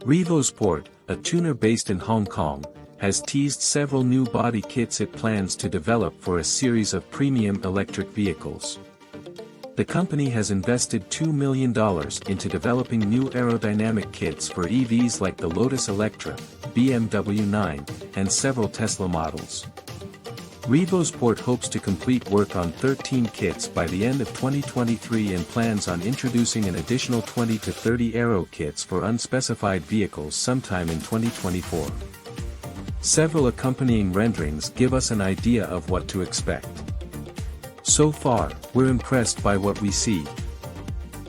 RevoZport, a tuner based in Hong Kong, has teased several new body kits it plans to develop for a series of premium electric vehicles. The company has invested $2 million into developing new aerodynamic kits for EVs like the Lotus Eletre, BMW 9, and several Tesla models. RevoZport hopes to complete work on 13 kits by the end of 2023 and plans on introducing an additional 20 to 30 aero kits for unspecified vehicles sometime in 2024. Several accompanying renderings give us an idea of what to expect. So far, we're impressed by what we see.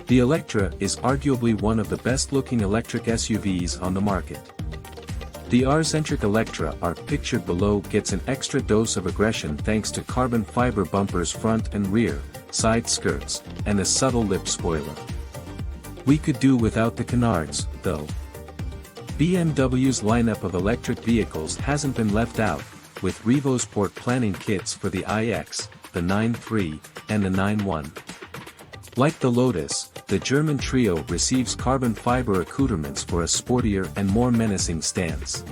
The Eletre is arguably one of the best-looking electric SUVs on the market. The R-Zentric Eletre R pictured below gets an extra dose of aggression thanks to carbon fiber bumpers front and rear, side skirts, and a subtle lip spoiler. We could do without the canards, though. BMW's lineup of electric vehicles hasn't been left out, with RevoZport planning kits for the iX, the 9.3, and the 9.1. Like the Lotus, the German trio receives carbon fiber accoutrements for a sportier and more menacing stance.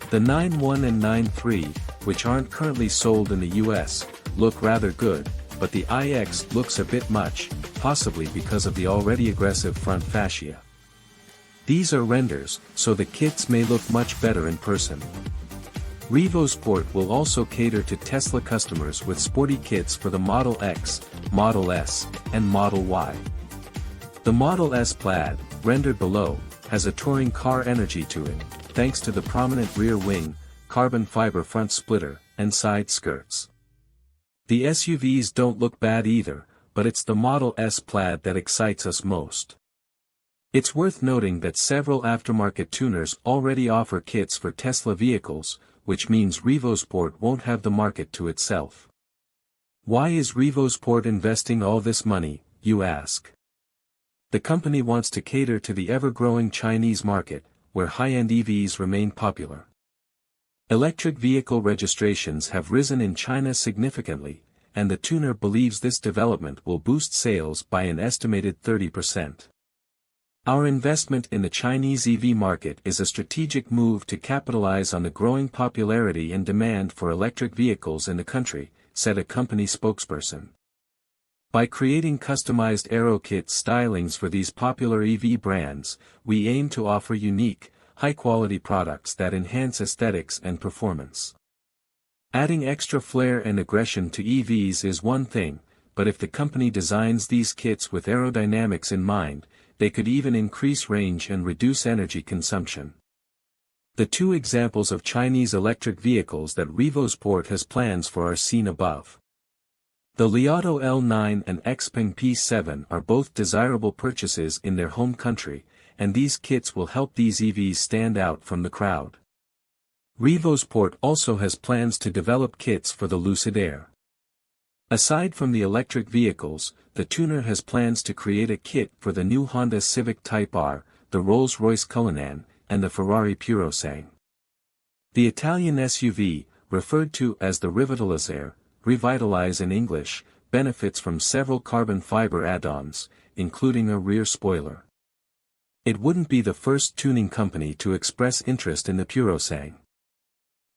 The 9.1 and 9.3, which aren't currently sold in the US, look rather good, but the iX looks a bit much, possibly because of the already aggressive front fascia. These are renders, so the kits may look much better in person. RevoZport will also cater to Tesla customers with sporty kits for the Model X, Model S, and Model Y. The Model S Plaid, rendered below, has a touring car energy to it, thanks to the prominent rear wing, carbon fiber front splitter, and side skirts. The SUVs don't look bad either, but it's the Model S Plaid that excites us most. It's worth noting that several aftermarket tuners already offer kits for Tesla vehicles, which means RevoZport won't have the market to itself. Why is RevoZport investing all this money, you ask? The company wants to cater to the ever-growing Chinese market, where high-end EVs remain popular. Electric vehicle registrations have risen in China significantly, and the tuner believes this development will boost sales by an estimated 30%. Our investment in the Chinese EV market is a strategic move to capitalize on the growing popularity and demand for electric vehicles in the country, said a company spokesperson. By creating customized aero kit stylings for these popular EV brands, we aim to offer unique, high-quality products that enhance aesthetics and performance. Adding extra flair and aggression to EVs is one thing, but if the company designs these kits with aerodynamics in mind, they could even increase range and reduce energy consumption. The two examples of Chinese electric vehicles that RevoZport has plans for are seen above. The Li Auto L9 and Xpeng P7 are both desirable purchases in their home country, and these kits will help these EVs stand out from the crowd. RevoZport also has plans to develop kits for the Lucid Air. Aside from the electric vehicles, the tuner has plans to create a kit for the new Honda Civic Type R, the Rolls-Royce Cullinan, and the Ferrari Purosangue. The Italian SUV, referred to as the Revitalize, Revitalize in English, benefits from several carbon fiber add-ons, including a rear spoiler. It wouldn't be the first tuning company to express interest in the Purosangue.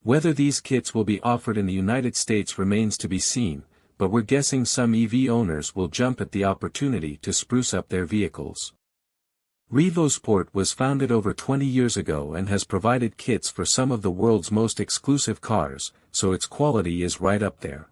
Whether these kits will be offered in the United States remains to be seen, but we're guessing some EV owners will jump at the opportunity to spruce up their vehicles. RevoZport was founded over 20 years ago and has provided kits for some of the world's most exclusive cars, so its quality is right up there.